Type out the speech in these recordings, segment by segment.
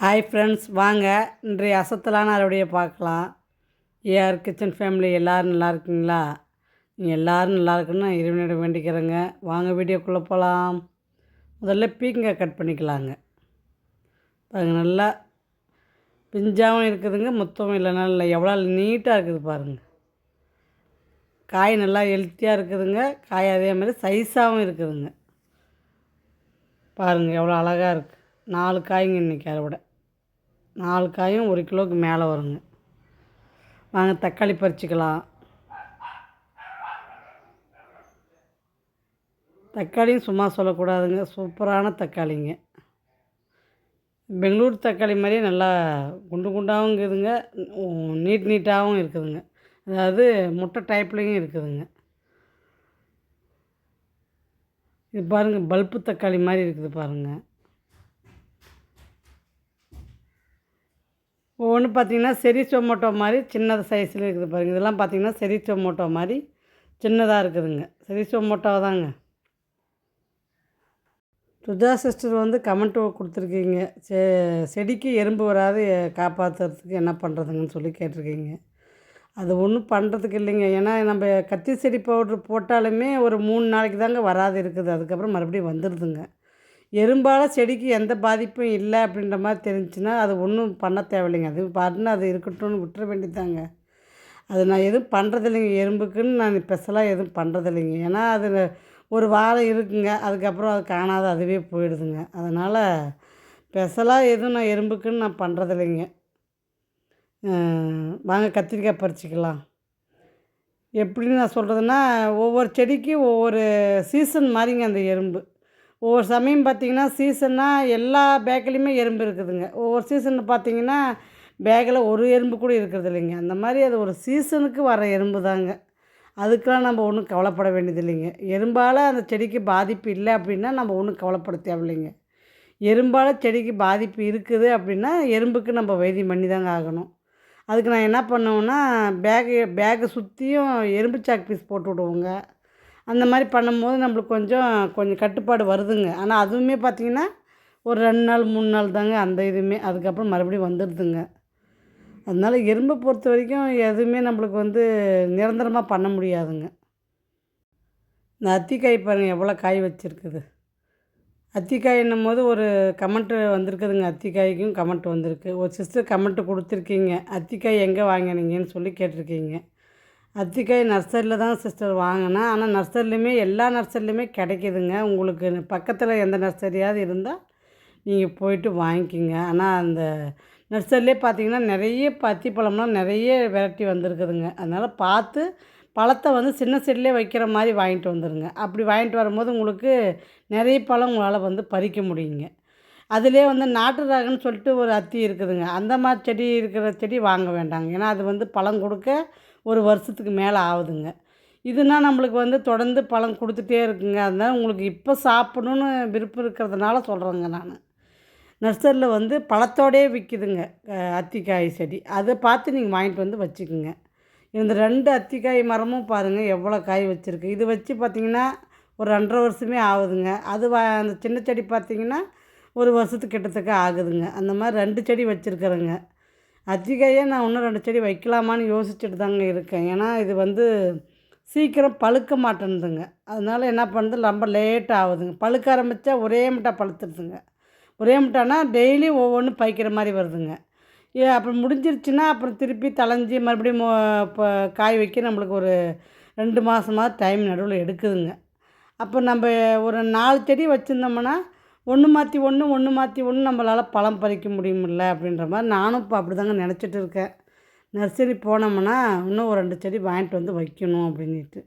Hi friends, வாங்க இன்றைய அசத்தலான அறுவடையை பார்க்கலாம். ஏஆர் கிச்சன் ஃபேமிலி எல்லோரும் நல்லா இருக்குங்களா? நீங்கள் எல்லோரும் நல்லா இருக்குன்னு நான் இறைவனிடம் வேண்டிக்கிறேங்க. வாங்க வீடியோக்குள்ளே போகலாம். முதல்ல பீக்கங்காய் கட் பண்ணிக்கலாங்க. பாருங்கள், நல்லா பிஞ்சாகவும் இருக்குதுங்க, மொத்தமும் இல்லைனா இல்லை, எவ்வளோ நீட்டாக இருக்குது பாருங்கள். காய் நல்லா ஹெல்த்தியாக இருக்குதுங்க. காய் அதே மாதிரி சைஸாகவும் இருக்குதுங்க. பாருங்கள் எவ்வளோ அழகாக இருக்குது. 4 காய்ங்க இன்றைக்கி அறுவடை. 4 காயும் 1 கிலோவுக்கு மேலே வருங்க. வாங்க தக்காளி பறிச்சிக்கலாம். தக்காளியும் சும்மா சொல்லக்கூடாதுங்க, சூப்பரான தக்காளிங்க. பெங்களூர் தக்காளி மாதிரியே நல்லா குண்டு குண்டாகவும் இருக்குதுங்க, நீட்டாகவும் இருக்குதுங்க. அதாவது முட்டை டைப்லேயும் இருக்குதுங்க. இது பாருங்கள், பல்ப்பு தக்காளி மாதிரி இருக்குது பாருங்கள். ஒவ்வொன்று பார்த்திங்கன்னா செரி டொமேட்டோ மாதிரி சின்னது சைஸில் இருக்குது பாருங்கள். இதெல்லாம் பார்த்திங்கன்னா செரி டொமேட்டோ மாதிரி சின்னதாக இருக்குதுங்க. செரி டொமேட்டோ தாங்க. சுஜா சிஸ்டர் வந்து கமெண்ட் கொடுத்துருக்கீங்க, செடிக்கு எறும்பு வராது காப்பாற்றுறதுக்கு என்ன பண்ணுறதுங்கன்னு சொல்லி கேட்டிருக்கீங்க. அது ஒன்றும் பண்ணுறதுக்கு இல்லைங்க. ஏன்னா நம்ம கத்தி செடி பவுட்ரு போட்டாலுமே ஒரு 3 நாளைக்கு தாங்க வராது இருக்குது. அதுக்கப்புறம் மறுபடியும் வந்துடுதுங்க. எறும்பால் செடிக்கு எந்த பாதிப்பும் இல்லை அப்படின்ற மாதிரி தெரிஞ்சுன்னா அது ஒன்றும் பண்ண தேவையில்லைங்க. அது பாட்டுன்னு அது இருக்கட்டும்னு விட்டுற வேண்டியதாங்க. அது நான் எதுவும் பண்ணுறதில்லைங்க. எறும்புக்குன்னு நான் ஸ்பெஷலாக எதுவும் பண்ணுறதில்லைங்க. ஏன்னா அது ஒரு வாரம் இருக்குங்க, அதுக்கப்புறம் அது காணாத அதுவே போயிடுதுங்க. அதனால் ஸ்பெஷலாக எதுவும் நான் எறும்புக்குன்னு நான் பண்ணுறதில்லைங்க. வாங்க கத்திரிக்காய் பறிச்சிக்கலாம். எப்படின்னு நான் சொல்கிறதுன்னா, ஒவ்வொரு செடிக்கும் ஒவ்வொரு சீசன் மாதிரிங்க அந்த எறும்பு. ஒவ்வொரு சமயம் பார்த்திங்கன்னா சீசன்னா எல்லா பேக்கிலையுமே எறும்பு இருக்குதுங்க. ஒவ்வொரு சீசனில் பார்த்திங்கன்னா பேக்கில் ஒரு எறும்பு கூட இருக்கிறது இல்லைங்க. அந்த மாதிரி அது ஒரு சீசனுக்கு வர எறும்பு தாங்க. அதுக்கெலாம் நம்ம ஒன்றும் கவலைப்பட வேண்டியது இல்லைங்க. எறும்பால் அந்த செடிக்கு பாதிப்பு இல்லை அப்படின்னா நம்ம ஒன்றும் கவலைப்பட தேவையில்லைங்க. எறும்பால் செடிக்கு பாதிப்பு இருக்குது அப்படின்னா எறும்புக்கு நம்ம வைத்தியம் பண்ணி தாங்க ஆகணும். அதுக்கு நான் என்ன பண்ணுவேன்னா, பேக்கை சுற்றியும் எறும்பு சாக் பீஸ் போட்டு விடுவோங்க. அந்த மாதிரி பண்ணும்போது நம்மளுக்கு கொஞ்சம் கட்டுப்பாடு வருதுங்க. ஆனால் அதுவுமே பார்த்திங்கன்னா ஒரு 2 நாள் 3 நாள் தாங்க அந்த இதுவுமே. அதுக்கப்புறம் மறுபடியும் வந்துடுதுங்க. அதனால் எறும்பை பொறுத்த வரைக்கும் எதுவுமே நம்மளுக்கு நிரந்தரமாக பண்ண முடியாதுங்க. இந்த அத்திக்காய் பாருங்கள் எவ்வளோ காய் வச்சுருக்குது. அத்திக்காயின்னும் போது ஒரு கமெண்ட்டு வந்திருக்குதுங்க. அத்திக்காய்க்கும் கமெண்ட் வந்திருக்கு. ஒரு சிஸ்டர் கமெண்ட்டு கொடுத்துருக்கீங்க, அத்திக்காய் எங்கே வாங்கினீங்கன்னு சொல்லி கேட்டிருக்கீங்க. அத்திக்காய் நர்சரியில் தான் சிஸ்டர் வாங்கினேன். ஆனால் நர்சரிலையுமே எல்லா நர்சரிலையுமே கிடைக்கிதுங்க. உங்களுக்கு பக்கத்தில் எந்த நர்சரியாவது இருந்தால் நீங்கள் போய்ட்டு வாங்கிக்கிங்க. ஆனால் அந்த நர்சரிலே பார்த்திங்கன்னா நிறைய அத்திப்பழம்லாம் நிறைய வெரைட்டி வந்திருக்குதுங்க. அதனால் பார்த்து பழத்தை சின்ன செடிலே வைக்கிற மாதிரி வாங்கிட்டு வந்துடுங்க. அப்படி வாங்கிட்டு வரும்போது உங்களுக்கு நிறைய பழம் உங்களால் பறிக்க முடியுங்க. அதிலே நாட்டு ரகம்னு சொல்லிட்டு ஒரு அத்தி இருக்குதுங்க. அந்த மாதிரி செடி இருக்கிற செடி வாங்க வேண்டாங்க. ஏன்னா அது பழம் கொடுக்க ஒரு வருஷத்துக்கு மேலே ஆகுதுங்க. இதுனா நம்மளுக்கு தொடர்ந்து பழம் கொடுத்துட்டே இருக்குங்க. அதனால் உங்களுக்கு இப்போ சாப்பிடணுன்னு விருப்பம் இருக்கிறதுனால சொல்கிறேங்க நான். நர்சரியில் பழத்தோடையே விற்கிதுங்க அத்திக்காய் செடி. அதை பார்த்து நீங்கள் வாங்கிட்டு வச்சுக்குங்க. இந்த 2 அத்திக்காய் மரமும் பாருங்கள் எவ்வளோ காய் வச்சுருக்கு. இது வச்சு பார்த்திங்கன்னா ஒரு 2.5 வருஷமே ஆகுதுங்க. அந்த சின்ன செடி பார்த்திங்கன்னா ஒரு வருஷத்துக்கு கிட்டத்தட்ட ஆகுதுங்க. அந்த மாதிரி 2 செடி வச்சுருக்குறேங்க. அத்திக்காயே நான் இன்னும் 2 செடி வைக்கலாமான்னு யோசிச்சுட்டு தாங்க இருக்கேன். ஏன்னா இது சீக்கிரம் பழுக்க மாட்டேன்துங்க. அதனால் என்ன பண்ணுது, ரொம்ப லேட் ஆகுதுங்க. பழுக்க ஆரம்பித்தா ஒரே முட்டா பழுத்துடுதுங்க. ஒரே முட்டானா டெய்லியும் ஒவ்வொன்றும் பறிக்கிற மாதிரி வருதுங்க. அப்புறம் முடிஞ்சிருச்சுன்னா அப்புறம் திருப்பி தளைஞ்சி மறுபடியும் இப்போ காய் வைக்க நம்மளுக்கு ஒரு 2 மாதமாவது டைம் நடுவில் எடுக்குதுங்க. அப்போ நம்ம ஒரு 4 செடி வச்சுருந்தோம்னா ஒன்று மாற்றி ஒன்று, ஒன்று மாற்றி ஒன்று நம்மளால் பழம் பறிக்க முடியுமில்ல அப்படின்ற மாதிரி நானும் இப்போ அப்படி தாங்க நினச்சிட்டு இருக்கேன். நர்சரி போனோம்னா இன்னும் ஒரு 2 செடி வாங்கிட்டு வைக்கணும் அப்படின்ட்டு.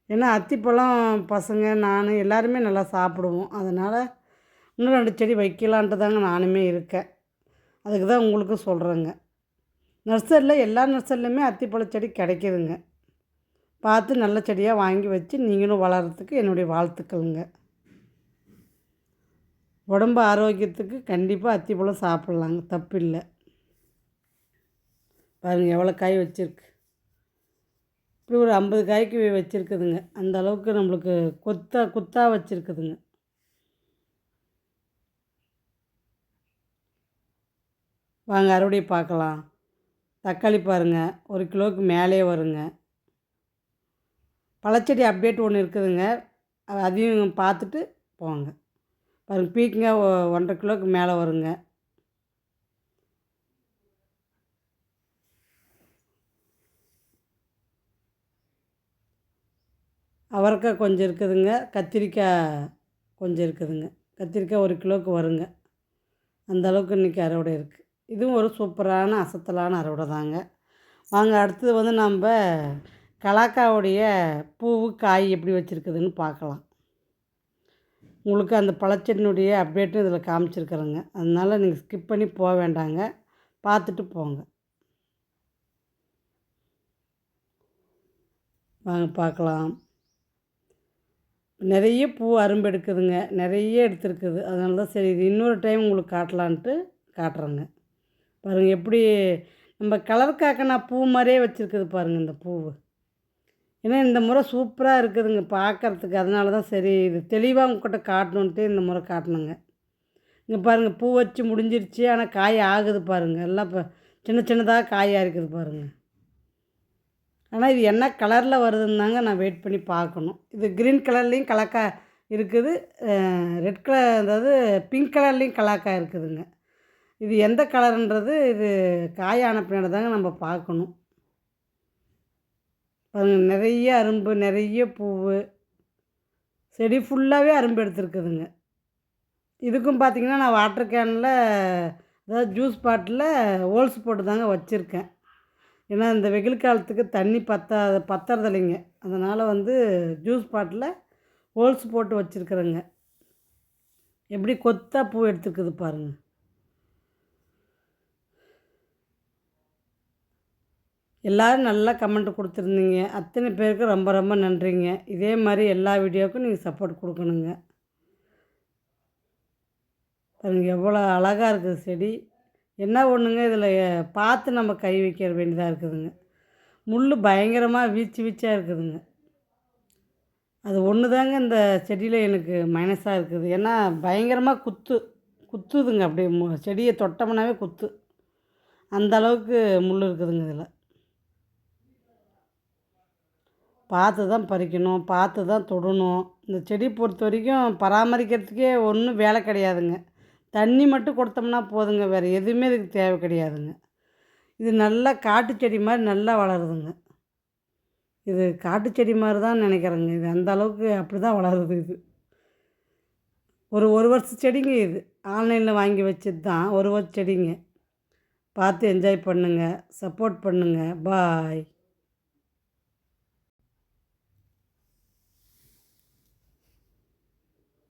ஏன்னா அத்திப்பழம் பசங்க நான் எல்லாருமே நல்லா சாப்பிடுவோம். அதனால் இன்னும் 2 செடி வைக்கலான்ட்டு தாங்க நானுமே இருக்கேன். அதுக்கு தான் உங்களுக்கும் சொல்கிறேங்க. நர்சரியில் எல்லா நர்சரிலையுமே அத்திப்பழ செடி கிடைக்கிதுங்க. பார்த்து நல்ல செடியாக வாங்கி வச்சு நீங்களும் வளர்கிறதுக்கு என்னுடைய வாழ்த்துக்கள்ங்க. உடம்பு ஆரோக்கியத்துக்கு கண்டிப்பாக அத்திப்பழம் சாப்பிட்லாங்க, தப்பில்லை. பாருங்கள் எவ்வளோ காய் வச்சுருக்கு. இப்படி ஒரு 50 காய்க்கு வச்சுருக்குதுங்க. அந்த அளவுக்கு நம்மளுக்கு குத்தாக வச்சுருக்குதுங்க. வாங்க அறுவடை பார்க்கலாம். தக்காளி பாருங்கள், 1 கிலோவுக்கு மேலேயே வருங்க. பழச்செடி அப்டேட் ஒன்று இருக்குதுங்க, அதையும் பார்த்துட்டு போங்க. பாருங்கள், பீக்கங்காய் 1½ கிலோவுக்கு மேலே வருங்க. அவரைக்காய் கொஞ்சம் இருக்குதுங்க, கத்திரிக்காய் கொஞ்சம் இருக்குதுங்க. கத்திரிக்காய் 1 கிலோவுக்கு வருங்க. அந்த அளவுக்கு இன்றைக்கி அறுவடை இருக்குது. இதுவும் ஒரு சூப்பரான அசத்தலான அறுவடை தாங்க. வாங்க அடுத்தது வந்து நம்ம கலாக்காவுடைய பூவு காய் எப்படி வச்சுருக்குதுன்னு பார்க்கலாம். உங்களுக்கு அந்த பழச்செடியினுடைய அப்டேட்டும் இதில் காமிச்சிருக்கிறேங்க. அதனால் நீங்கள் ஸ்கிப் பண்ணி போக வேண்டாங்க, பார்த்துட்டு போங்க. வாங்க பார்க்கலாம். நிறைய பூ அரும்பு எடுக்குதுங்க, நிறைய எடுத்துருக்குது. அதனால தான் சரி இது இன்னொரு டைம் உங்களுக்கு காட்டலான்ட்டு காட்டுறேங்க. பாருங்கள் எப்படி நம்ம கலர் காக்கனா பூ மாதிரியே வச்சுருக்குது பாருங்கள் இந்த பூவு. ஏன்னா இந்த முறை சூப்பராக இருக்குதுங்க பார்க்குறதுக்கு. அதனால தான் சரி இது தெளிவாக உங்கள்கிட்ட காட்டணுன்ட்டு இந்த முறை காட்டணுங்க. இங்கே பாருங்கள், பூ வச்சு முடிஞ்சிருச்சு, ஆனால் காய் ஆகுது பாருங்கள். எல்லாம் இப்போ சின்ன சின்னதாக காயாக இருக்குது பாருங்கள். ஆனால் இது என்ன கலரில் வருதுன்னு தாங்க நான் வெயிட் பண்ணி பார்க்கணும். இது க்ரீன் கலர்லேயும் கலாக்காய் இருக்குது, ரெட் கலர் அதாவது பிங்க் கலர்லேயும் கலாக்காய் இருக்குதுங்க. இது எந்த கலருன்றது இது காயான பின்னாடி தாங்க நம்ம பார்க்கணும். பாருங்கள், நிறைய அரும்பு, நிறைய பூவு, செடி ஃபுல்லாகவே அரும்பு எடுத்துருக்குதுங்க. இதுக்கும் பார்த்திங்கன்னா நான் வாட்டர் கேனில் அதாவது ஜூஸ் பாட்டில் ஹோல்ஸ் போட்டு தாங்க வச்சுருக்கேன். ஏன்னா இந்த வெயில் காலத்துக்கு தண்ணி பத்துறதில்லைங்க. அதனால் வந்து ஜூஸ் பாட்டில் ஹோல்ஸ் போட்டு வச்சுருக்குறேங்க. எப்படி கொத்தா பூ எடுத்துருக்குது பாருங்கள். எல்லோரும் நல்லா கமெண்ட் கொடுத்துருந்தீங்க, அத்தனை பேருக்கு ரொம்ப ரொம்ப நன்றிங்க. இதே மாதிரி எல்லா வீடியோவுக்கும் நீங்கள் சப்போர்ட் கொடுக்கணுங்க. பாருங்கள் எவ்வளோ அழகாக இருக்குது செடி. என்ன ஒன்றுங்க, இதில் பார்த்து நம்ம கை வைக்க வேண்டியதாக இருக்குதுங்க. முள் பயங்கரமாக வீச்சாக இருக்குதுங்க. அது ஒன்று தாங்க இந்த செடியில் எனக்கு மைனஸாக இருக்குது. ஏன்னா பயங்கரமாக குத்துதுங்க, அப்படியே செடியை தொட்டோம்னாவே குத்து. அந்த அளவுக்கு முள் இருக்குதுங்க இதில். பார்த்து தான் பறிக்கணும், பார்த்து தான் தொடணும். இந்த செடி பொறுத்த வரைக்கும் பராமரிக்கிறதுக்கே ஒன்றும் வேலை கிடையாதுங்க. தண்ணி மட்டும் கொடுத்தோம்னா போதுங்க, வேறு எதுவுமே இதுக்கு தேவை கிடையாதுங்க. இது நல்லா காட்டு செடி மாதிரி நல்லா வளருதுங்க. இது காட்டு செடி மாதிரி தான் நினைக்கிறேங்க. இது அந்த அளவுக்கு அப்படி தான் வளருது. இது ஒரு வருஷ செடிங்க. இது ஆன்லைனில் வாங்கி வச்சது தான், ஒரு வருஷ செடிங்க. பார்த்து என்ஜாய் பண்ணுங்கள், சப்போர்ட் பண்ணுங்கள். பாய்.